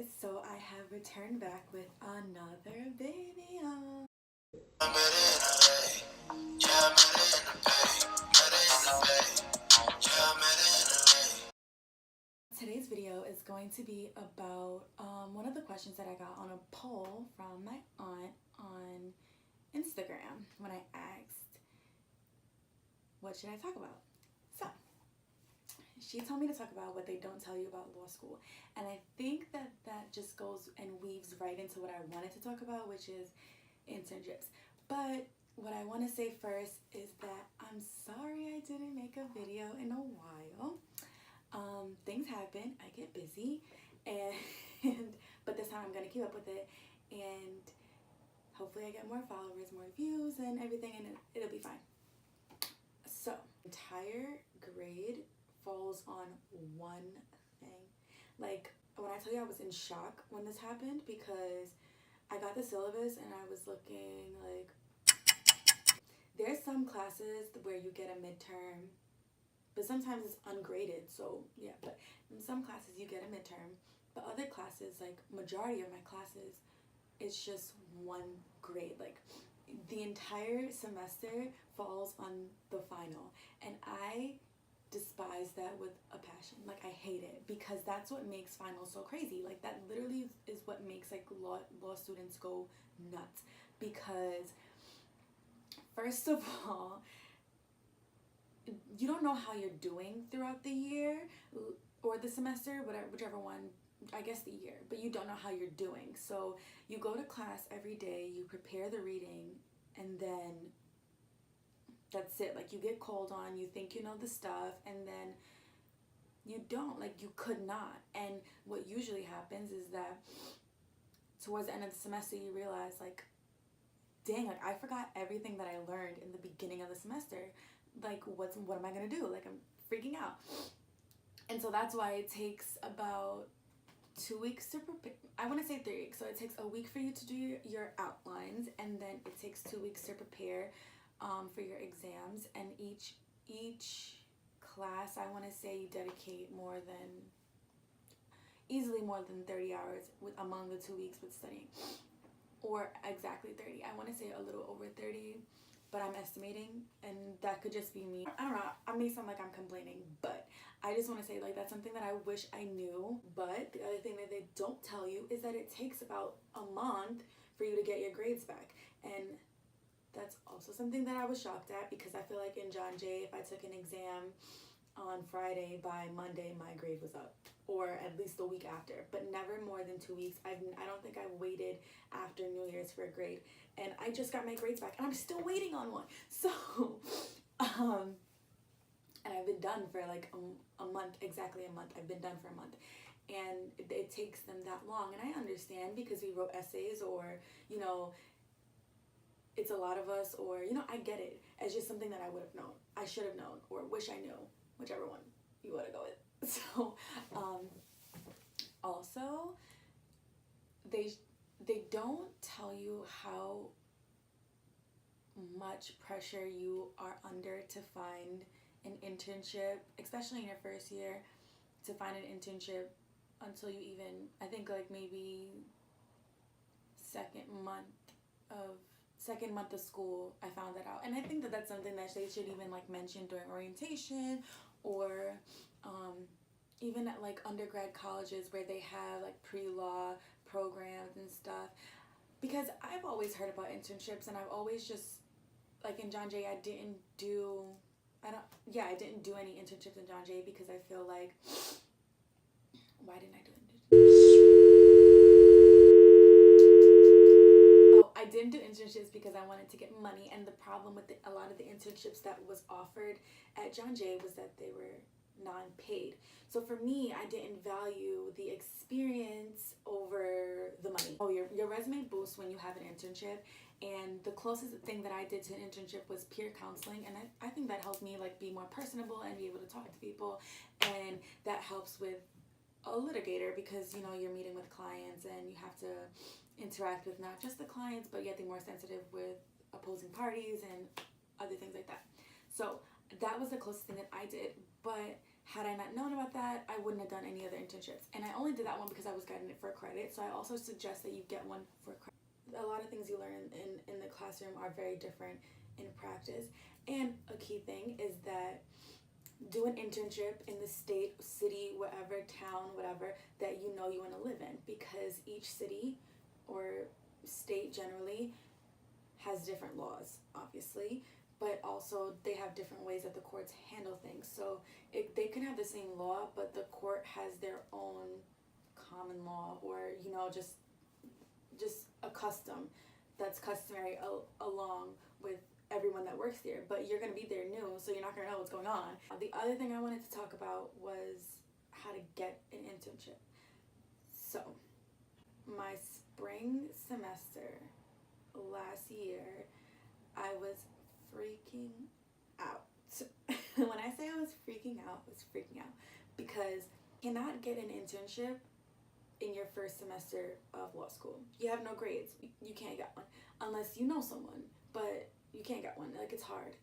guys, so I have returned back with another video. Today's video is going to be about one of the questions that I got on a poll from my aunt on Instagram when I asked, what should I talk about? So, she told me to talk about what they don't tell you about law school. And I think that just goes and weaves right into what I wanted to talk about, which is internships. But what I want to say first is that I'm sorry I didn't make a video in a while. Things happen, I get busy, but this time I'm going to keep up with it, and hopefully I get more followers, more views, and everything, and it'll be fine. So, entire grade falls on one thing. Like, when I tell you I was in shock when this happened, because I got the syllabus and I was looking like, there's some classes where you get a midterm, but sometimes it's ungraded, so yeah, but in some classes you get a midterm, but other classes, like majority of my classes, it's just one grade. Like, the entire semester falls on the final, and I despise that with a passion. Like, I hate it, because that's what makes finals so crazy. Like, that literally is what makes like law students go nuts, because first of all, you don't know how you're doing throughout the year or the semester, whichever one, I guess the year, but you don't know how you're doing. So you go to class every day, you prepare the reading, and then that's it. Like, you get called on, you think you know the stuff, and then you don't. Like, you could not. And what usually happens is that towards the end of the semester, you realize, like, dang, like, I forgot everything that I learned in the beginning of the semester. Like, what am I gonna do? Like, I'm freaking out. And so that's why it takes about 2 weeks to prepare. I want to say 3 weeks. So it takes a week for you to do your outlines, and then it takes 2 weeks to prepare for your exams. And each class, I want to say you dedicate easily more than 30 hours among the 2 weeks with studying, or exactly 30. I want to say a little over 30, but I'm estimating, and that could just be me. I don't know, I may sound like I'm complaining, but I just want to say, like, that's something that I wish I knew. But the other thing that they don't tell you is that it takes about a month for you to get your grades back, and that's also something that I was shocked at, because I feel like in John Jay, if I took an exam on Friday, by Monday my grade was up, or at least the week after, but never more than 2 weeks. I don't think I waited after New Year's for a grade, and I just got my grades back, and I'm still waiting on one. So and I've been done for like a month, exactly a month. I've been done for a month, and it takes them that long, and I understand, because we wrote essays, or, you know, it's a lot of us, or, you know, I get it. It's just something that I would have known, I should have known, or wish I knew, whichever one you want to go with. So also, they don't tell you how much pressure you are under to find an internship, especially in your first year, to find an internship until you even, I think, like, maybe second month of school, I found that out. And I think that that's something that they should even, like, mention during orientation, or even at, like, undergrad colleges where they have, like, pre-law programs and stuff. Because I've always heard about internships, and I've always just, like, in John Jay, I didn't do any internships in John Jay, because I feel like, why didn't I do I didn't do internships because I wanted to get money, and the problem with a lot of the internships that was offered at John Jay was that they were non-paid. So for me, I didn't value the experience over the money. Oh, your resume boosts when you have an internship, and the closest thing that I did to an internship was peer counseling, and I think that helped me, like, be more personable and be able to talk to people, and that helps with a litigator, because, you know, you're meeting with clients and you have to interact with not just the clients, but you have to be more sensitive with opposing parties and other things like that. So that was the closest thing that I did. But Had I not known about that, I wouldn't have done any other internships. And I only did that one because I was getting it for credit. So I also suggest that you get one for credit. A lot of things you learn in the classroom are very different in practice. And a key thing is that do an internship in the state, city, whatever, town, whatever, that you know you want to live in. Because each city or state generally has different laws, obviously, but also they have different ways that the courts handle things. So they can have the same law, but the court has their own common law, or just a custom that's customary along with everyone that works there. But you're going to be there new, so you're not going to know what's going on. The other thing I wanted to talk about was how to get an internship. So my spring semester last year, I was freaking out. When I say I was freaking out, because you cannot get an internship in your first semester of law school. You have no grades. You can't get one unless you know someone, but you can't get one. Like, it's hard.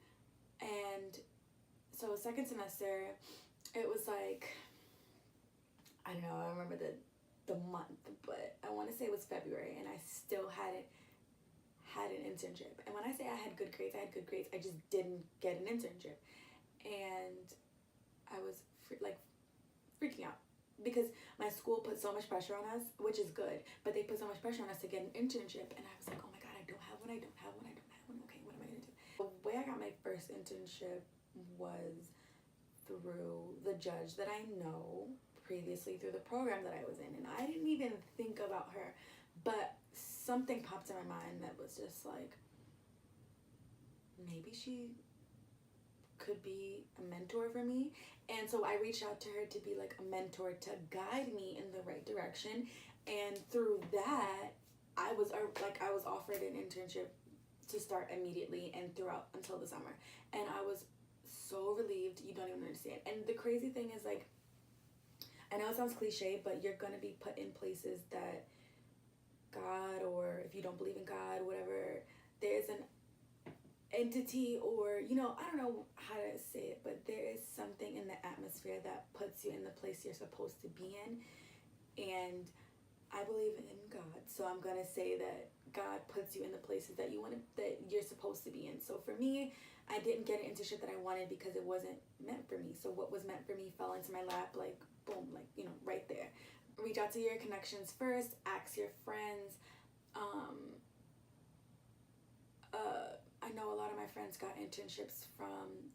And so second semester, it was like, I don't know, I remember the month, but I want to say it was February, and I still hadn't had an internship. And when I say I had good grades, I just didn't get an internship. And I was freaking out because my school put so much pressure on us, which is good, but they put so much pressure on us to get an internship. And I was like, oh my God, I don't have one. Okay, what am I going to do? The way I got my first internship was through the judge that I know previously through the program that I was in. And I didn't even think about her, but something popped in my mind that was just like, maybe she could be a mentor for me. And so I reached out to her to be like a mentor, to guide me in the right direction. And through that, I was offered an internship to start immediately and throughout until the summer. And I was so relieved, you don't even understand. And the crazy thing is, like, I know it sounds cliche, but you're gonna be put in places that God, or if you don't believe in God, whatever, there's an entity, or I don't know how to say it, but there is something in the atmosphere that puts you in the place you're supposed to be in. And I believe in God, so I'm gonna say that God puts you in the places that you're supposed to be in. So for me, I didn't get an internship that I wanted because it wasn't meant for me. So what was meant for me fell into my lap, like boom, like right there. Reach out to your connections first, ask your friends. I know a lot of my friends got internships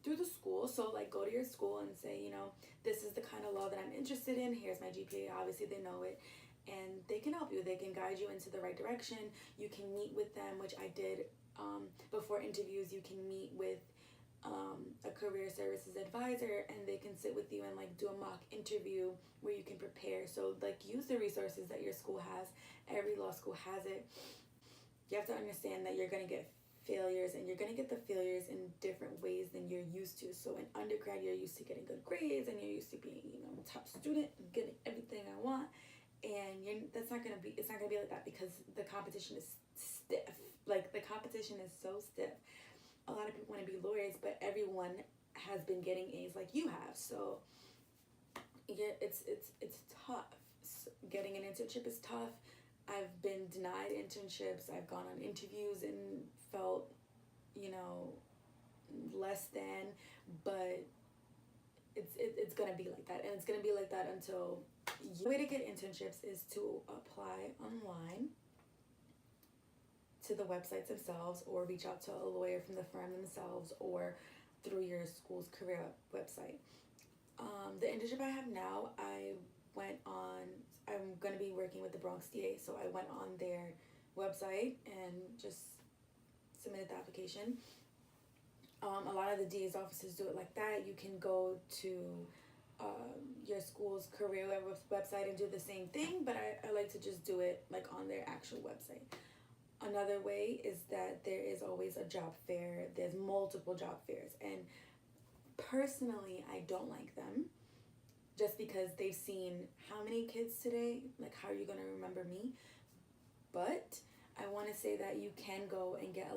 through the school, so like go to your school and say, this is the kind of law that I'm interested in, here's my GPA, obviously they know it, and they can help you, they can guide you into the right direction. You can meet with them, which I did before interviews. You can meet with a career services advisor, and they can sit with you and like do a mock interview where you can prepare. So like use the resources that your school has. Every law school has it. You have to understand that you're going to get failures, and you're going to get the failures in different ways than you're used to. So in undergrad, you're used to getting good grades, and you're used to being top student and getting everything I want, and it's not going to be like that, because the competition is stiff. Like, the competition is so stiff. A lot of people want to be lawyers, but everyone has been getting A's like you have. So yeah, it's tough. So getting an internship is tough. I've been denied internships. I've gone on interviews and felt, less than, but it's gonna be like that, and it's gonna be like that until. The way to get internships is to apply online to the websites themselves, or reach out to a lawyer from the firm themselves, or through your school's career website. The internship I have now, I'm going to be working with the Bronx DA, so I went on their website and just submitted the application. A lot of the DA's offices do it like that. You can go to your school's career website and do the same thing, but I like to just do it like on their actual website. Another way is that there is always a job fair. There's multiple job fairs, and personally, I don't like them, just because they've seen how many kids today, like how are you going to remember me? But I want to say that you can go and get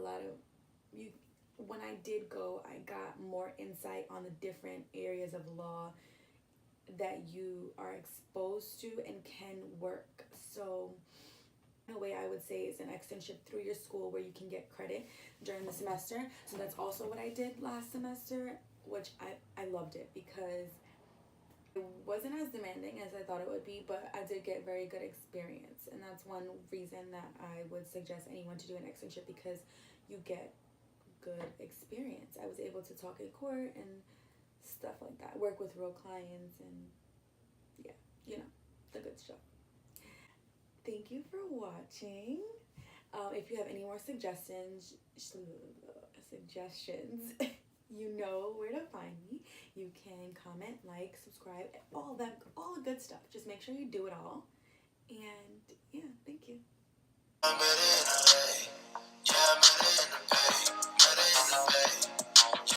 when I did go, I got more insight on the different areas of law that you are exposed to and can work. So a way I would say is an externship through your school where you can get credit during the semester. So that's also what I did last semester, which I loved it because it wasn't as demanding as I thought it would be, but I did get very good experience. And that's one reason that I would suggest anyone to do an externship, because you get good experience. I was able to talk in court and stuff like that, work with real clients, and yeah, you know, the good stuff. Thank you for watching. If you have any more suggestions, you know where to find me. You can comment, like, subscribe, all the good stuff. Just make sure you do it all. And yeah, thank you. I met her in LA. Yeah, I met her in the Bay. Met her in the Bay.